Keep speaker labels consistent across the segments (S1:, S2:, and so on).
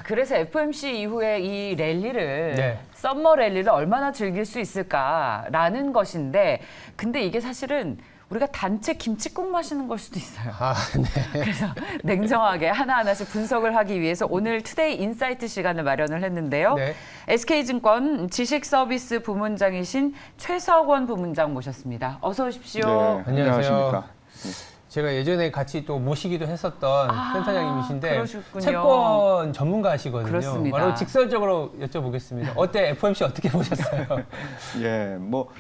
S1: 그래서 FOMC 이후에 이 랠리를
S2: 네.
S1: 썸머 랠리를 얼마나 즐길 수 있을까라는 것인데 근데 이게 사실은 우리가 단체 김칫국 마시는 걸 수도 있어요.
S2: 네.
S1: 그래서 냉정하게 하나하나씩 분석을 하기 위해서 오늘 투데이 인사이트 시간을 마련을 했는데요.
S2: 네.
S1: SK증권 지식서비스 부문장이신 최석원 부문장 모셨습니다. 어서 오십시오.
S3: 네, 안녕하십니까.
S2: 제가 예전에 같이 또 모시기도 했었던 센터장님이신데
S1: 그러셨군요.
S2: 채권 전문가시거든요.
S1: 그렇습니다.
S2: 바로 직설적으로 여쭤보겠습니다. 어때 FOMC 어떻게 보셨어요?
S3: 예, 뭐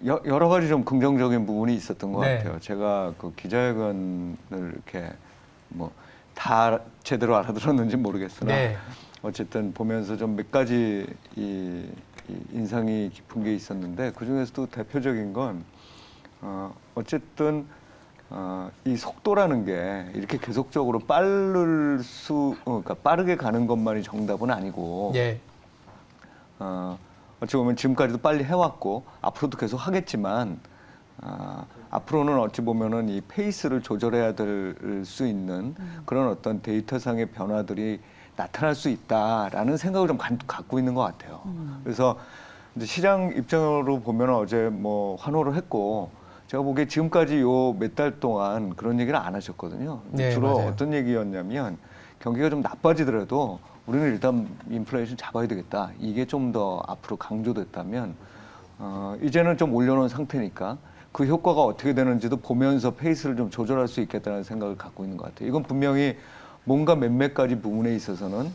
S3: 여러 가지 좀 긍정적인 부분이 있었던 것
S2: 네.
S3: 같아요. 제가 그 기자회견을 이렇게 뭐 다 제대로 알아들었는지 모르겠으나
S2: 네.
S3: 어쨌든 보면서 좀 몇 가지 이 인상이 깊은 게 있었는데 그 중에서도 대표적인 건 어쨌든 이 속도라는 게 이렇게 계속적으로 그러니까 빠르게 가는 것만이 정답은 아니고
S2: 네.
S3: 어찌 보면 지금까지도 빨리 해왔고 앞으로도 계속 하겠지만 앞으로는 어찌 보면은 이 페이스를 조절해야 될 수 있는 그런 어떤 데이터상의 변화들이 나타날 수 있다라는 생각을 좀 갖고 있는 것 같아요. 그래서 이제 시장 입장으로 보면 어제 뭐 환호를 했고 제가 보기에 지금까지 요 몇 달 동안 그런 얘기를 안 하셨거든요.
S2: 네,
S3: 주로
S2: 맞아요.
S3: 어떤 얘기였냐면 경기가 좀 나빠지더라도 우리는 일단 인플레이션 잡아야 되겠다. 이게 좀 더 앞으로 강조됐다면 이제는 좀 올려놓은 상태니까 그 효과가 어떻게 되는지도 보면서 페이스를 좀 조절할 수 있겠다는 생각을 갖고 있는 것 같아요. 이건 분명히 뭔가 몇몇 가지 부분에 있어서는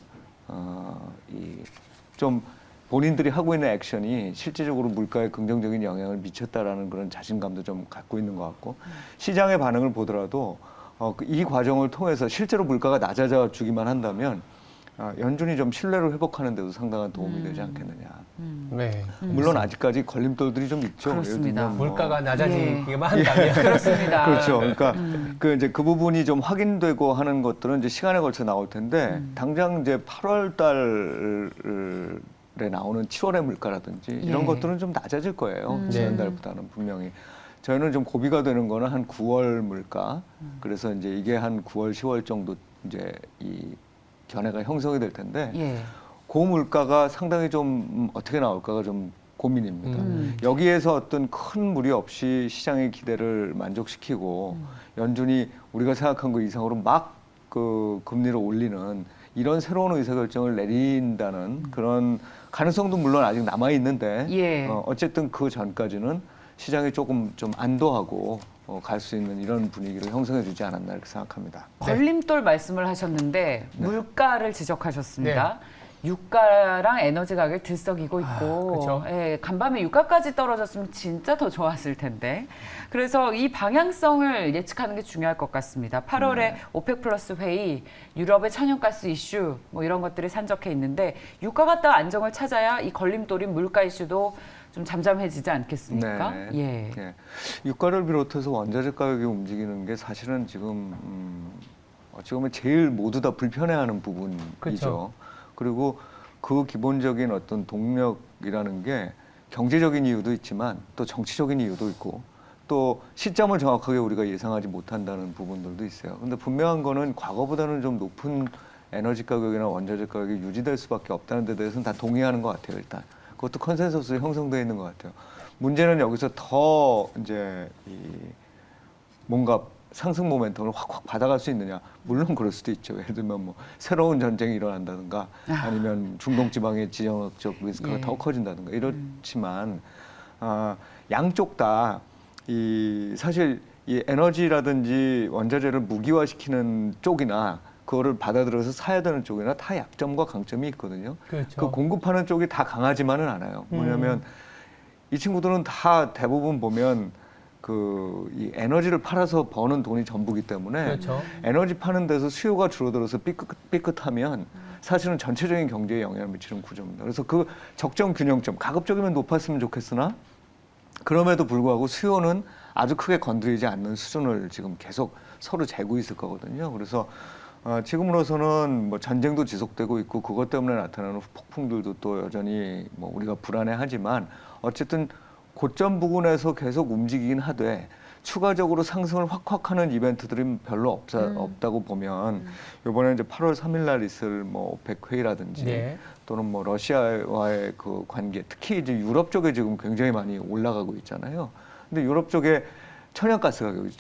S3: 좀 본인들이 하고 있는 액션이 실질적으로 물가에 긍정적인 영향을 미쳤다라는 그런 자신감도 좀 갖고 있는 것 같고 시장의 반응을 보더라도 이 과정을 통해서 실제로 물가가 낮아져 주기만 한다면 연준이 좀 신뢰를 회복하는 데도 상당한 도움이 되지 않겠느냐.
S2: 네.
S3: 물론 아직까지 걸림돌들이 좀 있죠.
S1: 그렇습니다.
S3: 예를 들면
S2: 물가가 낮아지기만 한다면
S1: 그렇습니다.
S3: 그렇죠. 그러니까 그 부분이 좀 확인되고 하는 것들은 이제 시간에 걸쳐 나올 텐데 당장 이제 8월 달에 나오는 7월의 물가라든지 이런
S1: 예.
S3: 것들은 좀 낮아질 거예요.
S2: 네.
S3: 지난달보다는 분명히. 저희는 좀 고비가 되는 거는 한 9월 물가. 그래서 이제 이게 한 9월, 10월 정도 이제 이 견해가 형성이 될 텐데
S1: 예.
S3: 그 물가가 상당히 좀 어떻게 나올까가 좀 고민입니다. 여기에서 어떤 큰 무리 없이 시장의 기대를 만족시키고 연준이 우리가 생각한 것 이상으로 막 그 금리를 올리는 이런 새로운 의사결정을 내린다는 그런 가능성도 물론 아직 남아 있는데
S1: 예.
S3: 어쨌든 그 전까지는 시장이 조금 좀 안도하고 갈 수 있는 이런 분위기를 형성해 주지 않았나 이렇게 생각합니다.
S1: 걸림돌 말씀을 하셨는데 물가를 지적하셨습니다.
S2: 네.
S1: 유가랑 에너지 가격 들썩이고 있고
S2: 그쵸.
S1: 예, 간밤에 유가까지 떨어졌으면 진짜 더 좋았을 텐데 그래서 이 방향성을 예측하는 게 중요할 것 같습니다. 8월에 오펙 플러스 회의, 유럽의 천연가스 이슈 뭐 이런 것들이 산적해 있는데 유가가 또 안정을 찾아야 이 걸림돌인 물가 이슈도 좀 잠잠해지지 않겠습니까?
S3: 네.
S1: 예.
S3: 예. 유가를 비롯해서 원자재 가격이 움직이는 게 사실은 지금 어찌 보면 제일 모두 다 불편해하는 부분이죠.
S2: 그렇죠.
S3: 그리고 그 기본적인 어떤 동력이라는 게 경제적인 이유도 있지만 또 정치적인 이유도 있고 또 시점을 정확하게 우리가 예상하지 못한다는 부분들도 있어요. 근데 분명한 거는 과거보다는 좀 높은 에너지 가격이나 원자재 가격이 유지될 수밖에 없다는 데 대해서는 다 동의하는 것 같아요, 일단. 그것도 컨센서스로 형성되어 있는 것 같아요. 문제는 여기서 더 이제 뭔가 상승 모멘텀을 확확 받아갈 수 있느냐. 물론 그럴 수도 있죠. 예를 들면 뭐 새로운 전쟁이 일어난다든가 아니면 중동 지방의 지정학적 리스크가
S1: 예.
S3: 더 커진다든가 이렇지만 양쪽 다 사실 이 에너지라든지 원자재를 무기화시키는 쪽이나 그거를 받아들여서 사야 되는 쪽이나 다 약점과 강점이 있거든요.
S2: 그렇죠.
S3: 그 공급하는 쪽이 다 강하지만은 않아요. 뭐냐면 이 친구들은 다 대부분 보면 이 에너지를 팔아서 버는 돈이 전부기 때문에
S2: 그렇죠.
S3: 에너지 파는 데서 수요가 줄어들어서 삐끗하면 사실은 전체적인 경제에 영향을 미치는 구조입니다. 그래서 그 적정 균형점, 가급적이면 높았으면 좋겠으나 그럼에도 불구하고 수요는 아주 크게 건드리지 않는 수준을 지금 계속 서로 재고 있을 거거든요. 그래서 지금으로서는 뭐 전쟁도 지속되고 있고 그것 때문에 나타나는 폭풍들도 또 여전히 뭐 우리가 불안해하지만 어쨌든 고점 부근에서 계속 움직이긴 하되 추가적으로 상승을 확 하는 이벤트들이 별로 없다고 보면 이번에 이제 8월 3일 날 있을 뭐 오펙 회의라든지
S2: 네.
S3: 또는 뭐 러시아와의 그 관계, 특히 이제 유럽 쪽에 지금 굉장히 많이 올라가고 있잖아요. 근데 유럽 쪽에 천연가스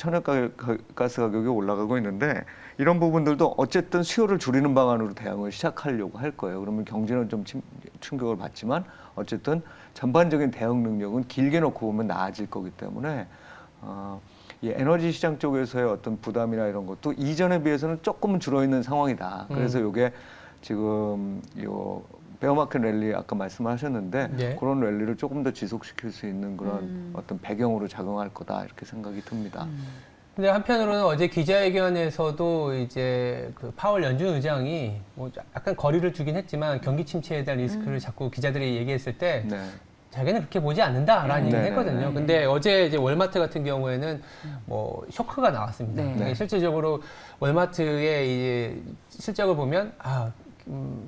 S3: 가격이 올라가고 있는데 이런 부분들도 어쨌든 수요를 줄이는 방안으로 대응을 시작하려고 할 거예요. 그러면 경제는 좀 충격을 받지만 어쨌든 전반적인 대응 능력은 길게 놓고 보면 나아질 거기 때문에 이 에너지 시장 쪽에서의 어떤 부담이나 이런 것도 이전에 비해서는 조금은 줄어있는 상황이다. 그래서 이게 지금 요 베어마켓 랠리 아까 말씀하셨는데
S2: 네.
S3: 그런 랠리를 조금 더 지속시킬 수 있는 그런 어떤 배경으로 작용할 거다 이렇게 생각이 듭니다.
S2: 근데 한편으로는 어제 기자회견에서도 이제 그 파월 연준 의장이 뭐 약간 거리를 두긴 했지만 경기 침체에 대한 리스크를 자꾸 기자들이 얘기했을 때
S3: 네.
S2: 자기는 그렇게 보지 않는다라는 얘기를
S3: 네,
S2: 했거든요.
S3: 네, 네.
S2: 근데 어제 이제 월마트 같은 경우에는 뭐 쇼크가 나왔습니다.
S1: 네.
S2: 근데 실질적으로 월마트의 이제 실적을 보면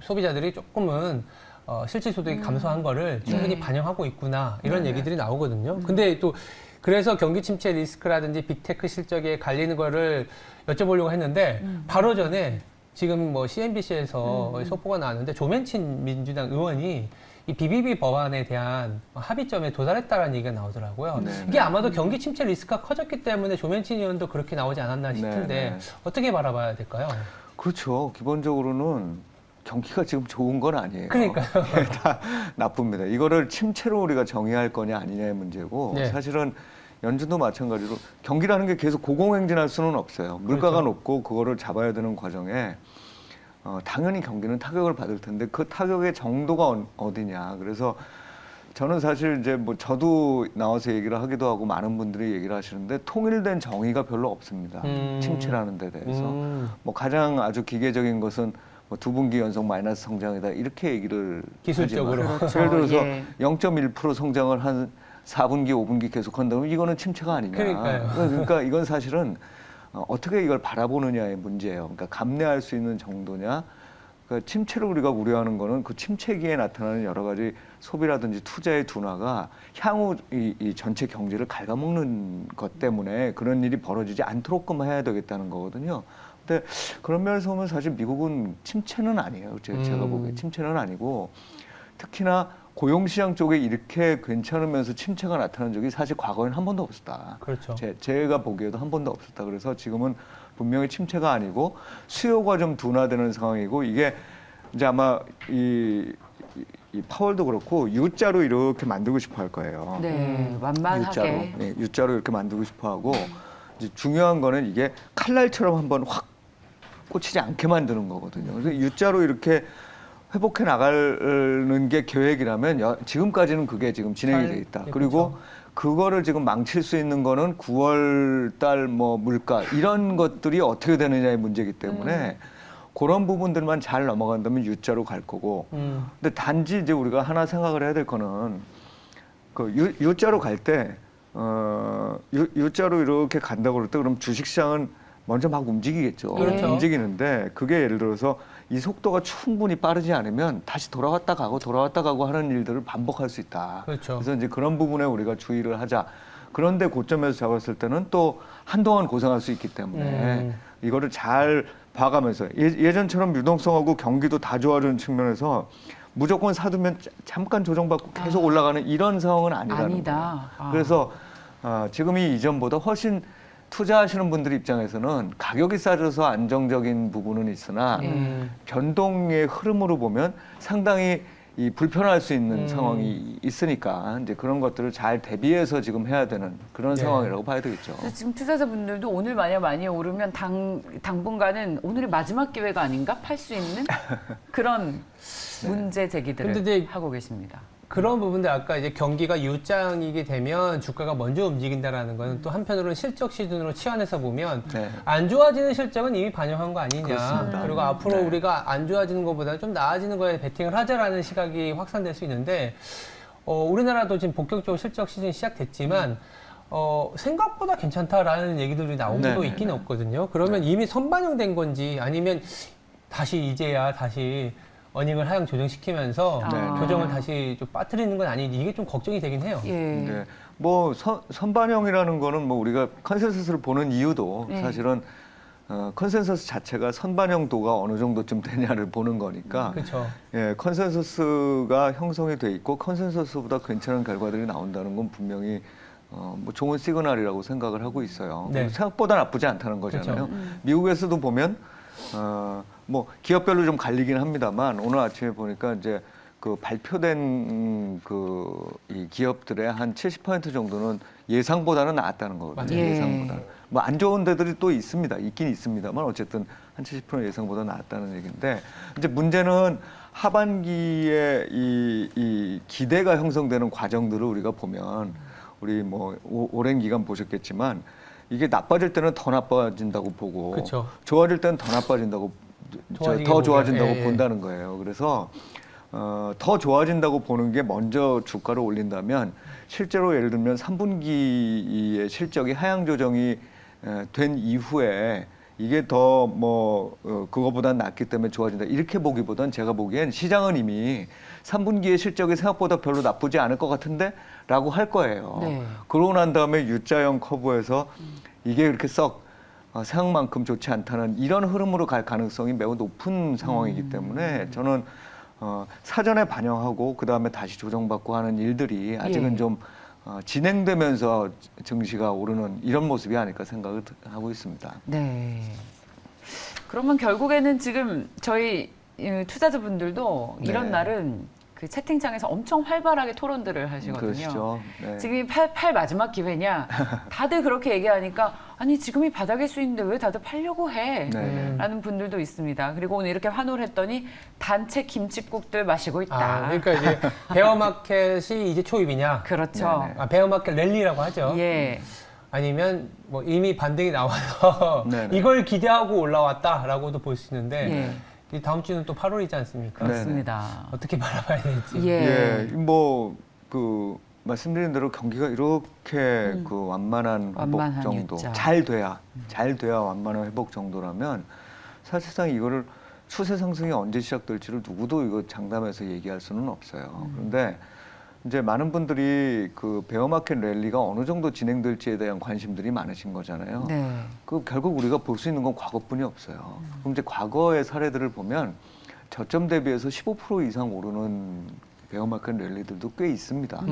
S2: 소비자들이 조금은 실질 소득이 감소한 거를 충분히
S1: 네.
S2: 반영하고 있구나 이런
S3: 네.
S2: 얘기들이 나오거든요. 근데 또 그래서 경기 침체 리스크라든지 빅테크 실적에 갈리는 거를 여쭤보려고 했는데 바로 전에 지금 뭐 CNBC에서 속보가 나왔는데 조men친 민주당 의원이 이 BBB 법안에 대한 합의점에 도달했다라는 얘기가 나오더라고요.
S3: 네,
S2: 이게 아마도 경기 침체 리스크가 커졌기 때문에 조men친 의원도 그렇게 나오지 않았나 싶은데
S3: 네, 네.
S2: 어떻게 바라봐야 될까요?
S3: 그렇죠. 기본적으로는 경기가 지금 좋은 건 아니에요.
S2: 그러니까요.
S3: 다 나쁩니다. 이거를 침체로 우리가 정의할 거냐 아니냐의 문제고
S2: 네.
S3: 사실은 연준도 마찬가지로 경기라는 게 계속 고공행진할 수는 없어요. 물가가
S2: 그렇죠.
S3: 높고 그거를 잡아야 되는 과정에 당연히 경기는 타격을 받을 텐데 그 타격의 정도가 어디냐. 그래서 저는 사실 이제 뭐 저도 나와서 얘기를 하기도 하고 많은 분들이 얘기를 하시는데 통일된 정의가 별로 없습니다. 침체라는 데 대해서. 뭐 가장 아주 기계적인 것은 뭐 2분기 연속 마이너스 성장이다 이렇게 얘기를
S2: 기술적으로.
S3: 하지만
S1: 그렇죠.
S3: 예를 들어서
S1: 예.
S3: 0.1% 성장을 한 4분기, 5분기 계속 한다면 이거는 침체가 아니냐.
S2: 그러니까요.
S3: 그러니까 이건 사실은 어떻게 이걸 바라보느냐의 문제예요. 그러니까 감내할 수 있는 정도냐. 그러니까 침체를 우리가 우려하는 거는 그 침체기에 나타나는 여러 가지 소비라든지 투자의 둔화가 향후 이 전체 경제를 갉아먹는 것 때문에 그런 일이 벌어지지 않도록만 해야 되겠다는 거거든요. 근데 그런 면에서 보면 사실 미국은 침체는 아니에요. 제가 보기에 침체는 아니고 특히나 고용시장 쪽에 이렇게 괜찮으면서 침체가 나타난 적이 사실 과거에는 한 번도 없었다.
S2: 그렇죠.
S3: 제가 보기에도 한 번도 없었다. 그래서 지금은 분명히 침체가 아니고 수요가 좀 둔화되는 상황이고 이게 이제 아마 이 파월도 그렇고 U자로 이렇게 만들고 싶어 할 거예요.
S1: 네, 완만하게.
S3: U자로, 네, U자로 이렇게 만들고 싶어 하고 이제 중요한 거는 이게 칼날처럼 한번 확 꽂히지 않게 만드는 거거든요. 그래서 U자로 이렇게 회복해 나가는 게 계획이라면 지금까지는 그게 지금 진행이 돼 있다.
S2: 예,
S3: 그리고
S2: 그렇죠.
S3: 그거를 지금 망칠 수 있는 거는 9월 달 뭐 물가 이런 것들이 어떻게 되느냐의 문제이기 때문에 그런 부분들만 잘 넘어간다면 U자로 갈 거고. 근데 단지 이제 우리가 하나 생각을 해야 될 거는 그 U자로 갈 때 U자로 이렇게 간다고 그럴 때 그럼 주식시장은 먼저 막 움직이겠죠.
S2: 그렇죠.
S3: 움직이는데 그게 예를 들어서 이 속도가 충분히 빠르지 않으면 다시 돌아왔다 가고 하는 일들을 반복할 수 있다.
S2: 그렇죠.
S3: 그래서 이제 그런 부분에 우리가 주의를 하자. 그런데 고점에서 잡았을 때는 또 한동안 고생할 수 있기 때문에 이거를 잘 봐가면서 예전처럼 유동성하고 경기도 다 좋아지는 측면에서 무조건 사두면 잠깐 조정받고 계속 올라가는 이런 상황은 아니라는
S1: 아니다.
S3: 거예요. 그래서 지금이 이전보다 훨씬 투자하시는 분들 입장에서는 가격이 싸져서 안정적인 부분은 있으나 변동의 흐름으로 보면 상당히 이 불편할 수 있는 상황이 있으니까 이제 그런 것들을 잘 대비해서 지금 해야 되는 그런
S2: 네.
S3: 상황이라고 봐야 되겠죠.
S1: 그래서 지금 투자자분들도 오늘 만약 많이 오르면 당분간은 오늘이 마지막 기회가 아닌가 팔 수 있는 그런 문제 제기들을
S2: 근데 이제
S1: 하고 계십니다.
S2: 그런 부분들 아까 이제 경기가 U장이게 되면 주가가 먼저 움직인다라는 거는 또 한편으로는 실적 시즌으로 치환해서 보면
S3: 네.
S2: 안 좋아지는 실적은 이미 반영한 거 아니냐.
S3: 그렇습니다.
S2: 그리고 앞으로
S3: 네.
S2: 우리가 안 좋아지는 것보다는 좀 나아지는 거에 베팅을 하자라는 시각이 확산될 수 있는데 우리나라도 지금 본격적으로 실적 시즌이 시작됐지만 생각보다 괜찮다라는 얘기들이 나오고
S3: 네, 네,
S2: 있긴
S3: 네.
S2: 없거든요. 그러면 이미 선반영된 건지 아니면 다시 이제야 다시 어닝을 하향 조정시키면서
S1: 네.
S2: 교정을 다시 좀 빠뜨리는 건 아닌지 이게 좀 걱정이 되긴 해요.
S1: 예.
S3: 네. 뭐 선반영이라는 거는 뭐 우리가 컨센서스를 보는 이유도
S1: 네.
S3: 사실은 컨센서스 자체가 선반영도가 어느 정도쯤 되냐를 보는 거니까
S2: 그렇죠.
S3: 예, 컨센서스가 형성이 돼 있고 컨센서스보다 괜찮은 결과들이 나온다는 건 분명히 뭐 좋은 시그널이라고 생각을 하고 있어요.
S2: 네.
S3: 생각보다 나쁘지 않다는 거잖아요.
S2: 그렇죠.
S3: 미국에서도 보면 뭐 기업별로 좀 갈리긴 합니다만 오늘 아침에 보니까 이제 그 발표된 이 기업들의 한 70% 정도는 예상보다는 나았다는 거거든요.
S1: 맞아요. 예.
S3: 예상보다. 뭐 안 좋은 데들이 또 있습니다. 있긴 있습니다만 어쨌든 한 70% 예상보다 나았다는 얘기인데 이제 문제는 하반기에 이 기대가 형성되는 과정들을 우리가 보면 우리 뭐 오랜 기간 보셨겠지만 이게 나빠질 때는 더 나빠진다고 보고
S2: 그쵸.
S3: 좋아질 때는 더 나빠진다고 더 좋아진다고 본다는 거예요. 그래서 더 좋아진다고 보는 게 먼저 주가를 올린다면 실제로 예를 들면 3분기의 실적이 하향 조정이 된 이후에 이게 더 뭐 그거보다 낫기 때문에 좋아진다 이렇게 보기보단 제가 보기엔 시장은 이미 3분기의 실적이 생각보다 별로 나쁘지 않을 것 같은데 라고 할 거예요.
S1: 네.
S3: 그러고 난 다음에 U자형 커브에서 이게 그렇게 썩 생각만큼 좋지 않다는 이런 흐름으로 갈 가능성이 매우 높은 상황이기 때문에 저는 사전에 반영하고 그 다음에 다시 조정받고 하는 일들이 아직은
S1: 예.
S3: 좀 진행되면서 증시가 오르는 이런 모습이 아닐까 생각을 하고 있습니다.
S1: 네. 그러면 결국에는 지금 저희 투자자분들도 이런
S3: 네.
S1: 날은 그 채팅창에서 엄청 활발하게 토론들을 하시거든요.
S3: 그러시죠. 네.
S1: 지금이 팔 마지막 기회냐? 다들 그렇게 얘기하니까 아니 지금이 바닥일 수 있는데 왜 다들 팔려고 해?
S3: 네.
S1: 라는 분들도 있습니다. 그리고 오늘 이렇게 환호를 했더니 단체 김칫국들 마시고 있다.
S2: 아, 그러니까 이제 베어마켓이 이제 초입이냐?
S1: 그렇죠.
S3: 네네.
S2: 아, 베어마켓 랠리라고 하죠.
S1: 예.
S2: 아니면 뭐 이미 반등이 나와서
S3: 네네.
S2: 이걸 기대하고 올라왔다라고도 볼 수 있는데
S1: 예.
S2: 이 다음 주는 또 8월이지 않습니까?
S3: 네.
S1: 그렇습니다.
S2: 어떻게 바라봐야 될지.
S1: 예.
S3: 뭐 말씀드린 대로 경기가 이렇게 그 완만한 회복
S1: 완만한
S3: 정도
S1: U자.
S3: 잘 돼야 완만한 회복 정도라면 사실상 이거를 추세 상승이 언제 시작될지를 누구도 이거 장담해서 얘기할 수는 없어요. 그런데 이제 많은 분들이 그 베어마켓 랠리가 어느 정도 진행될지에 대한 관심들이 많으신 거잖아요.
S1: 네.
S3: 그 결국 우리가 볼 수 있는 건 과거뿐이 없어요. 그럼 이제 과거의 사례들을 보면 저점 대비해서 15% 이상 오르는 베어마켓 랠리들도 꽤 있습니다.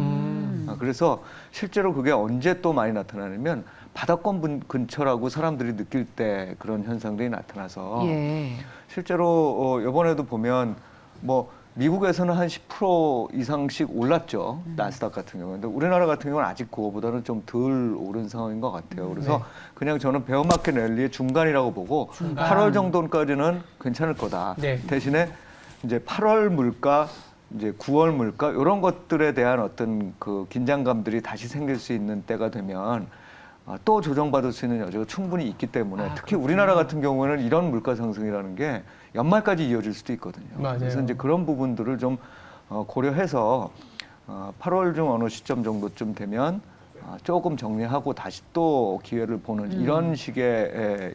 S3: 그래서 실제로 그게 언제 또 많이 나타나냐면 바닥권 근처라고 사람들이 느낄 때 그런 현상들이 나타나서
S1: 예.
S3: 실제로 이번에도 보면 뭐 미국에서는 한 10% 이상씩 올랐죠. 나스닥 같은 경우는. 근데 우리나라 같은 경우는 아직 그거보다는 좀 덜 오른 상황인 것 같아요. 그래서
S2: 네.
S3: 그냥 저는 베어마켓 랠리의 중간이라고 보고 8월 정도까지는 괜찮을 거다.
S2: 네.
S3: 대신에 이제 8월 물가, 이제 9월 물가 이런 것들에 대한 어떤 그 긴장감들이 다시 생길 수 있는 때가 되면 또 조정받을 수 있는 여지가 충분히 있기 때문에 특히 우리나라 같은 경우에는 이런 물가 상승이라는 게 연말까지 이어질 수도 있거든요.
S2: 맞아요.
S3: 그래서 이제 그런 부분들을 좀 고려해서 8월 중 어느 시점 정도쯤 되면 조금 정리하고 다시 또 기회를 보는 이런 식의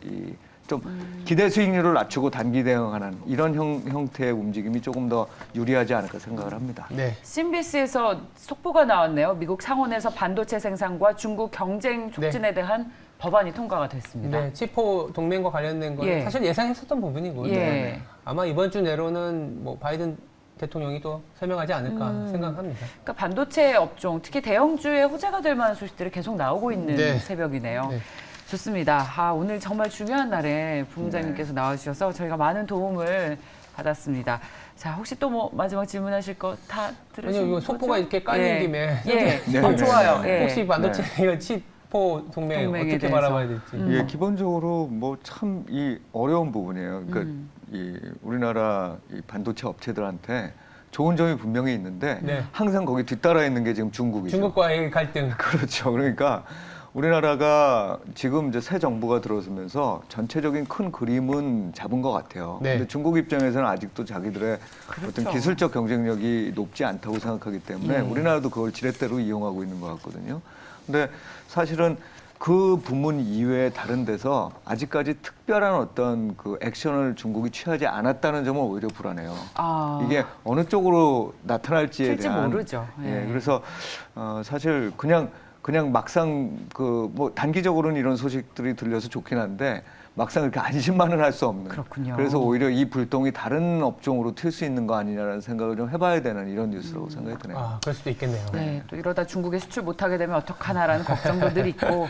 S3: 좀 기대 수익률을 낮추고 단기 대응하는 이런 형태의 움직임이 조금 더 유리하지 않을까 생각을 합니다.
S2: 네.
S1: CNBC에서 속보가 나왔네요. 미국 상원에서 반도체 생산과 중국 경쟁 촉진에 대한 법안이 통과가 됐습니다.
S2: 네, 치포 동맹과 관련된 건
S1: 예.
S2: 사실 예상했었던 부분이고요.
S1: 예.
S2: 아마 이번 주 내로는 뭐 바이든 대통령이 또 설명하지 않을까 생각합니다.
S1: 그러니까 반도체 업종, 특히 대형주에 호재가 될 만한 소식들이 계속 나오고 있는
S2: 네.
S1: 새벽이네요.
S2: 네.
S1: 좋습니다. 오늘 정말 중요한 날에 부총장님께서 나와주셔서 저희가 많은 도움을 받았습니다. 자, 혹시 또 뭐 마지막 질문하실 거 다 들으신
S2: 아니요, 이거
S1: 거죠?
S2: 속보가 이렇게 깔린
S1: 예.
S2: 김에
S1: 예,
S3: 네.
S1: 좋아요.
S3: 네.
S1: 예.
S2: 혹시 반도체 이거 치포 동맹
S1: 동맹에
S2: 어떻게
S1: 대해서.
S2: 바라봐야 될지.
S3: 예, 기본적으로 뭐 참 이 어려운 부분이에요. 그러니까 이 우리나라 이 반도체 업체들한테 좋은 점이 분명히 있는데
S2: 네.
S3: 항상 거기 뒤따라 있는 게 지금 중국이죠.
S2: 중국과의 갈등.
S3: 그렇죠. 그러니까 우리나라가 지금 이제 새 정부가 들어서면서 전체적인 큰 그림은 잡은 것 같아요.
S2: 네.
S3: 근데 중국 입장에서는 아직도 자기들의
S1: 그렇죠.
S3: 어떤 기술적 경쟁력이 높지 않다고 생각하기 때문에
S1: 예.
S3: 우리나라도 그걸 지렛대로 이용하고 있는 것 같거든요. 근데 사실은 그 부문 이외에 다른 데서 아직까지 특별한 어떤 그 액션을 중국이 취하지 않았다는 점은 오히려 불안해요.
S1: 아,
S3: 이게 어느 쪽으로 나타날지에
S1: 튈지
S3: 대한
S1: 모르죠.
S3: 예,
S1: 예.
S3: 그래서 사실 그냥 막상 그 뭐 단기적으로는 이런 소식들이 들려서 좋긴 한데 막상 이렇게 안심만은 할 수 없는.
S1: 그렇군요.
S3: 그래서 오히려 이 불똥이 다른 업종으로 튈 수 있는 거 아니냐라는 생각을 좀 해봐야 되는 이런 뉴스라고 생각이 드네요.
S2: 아, 그럴 수도 있겠네요.
S1: 네, 또 이러다 중국에 수출 못하게 되면 어떡하나라는 걱정도 늘 있고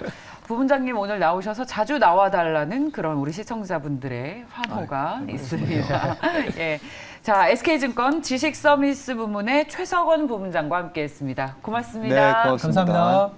S1: 부부장님 오늘 나오셔서 자주 나와달라는 그런 우리 시청자분들의 환호가 있습니다. 예, 자 SK증권 지식 서비스 부문의 최석원 부문장과 함께했습니다. 고맙습니다.
S3: 네, 고맙습니다.
S2: 감사합니다.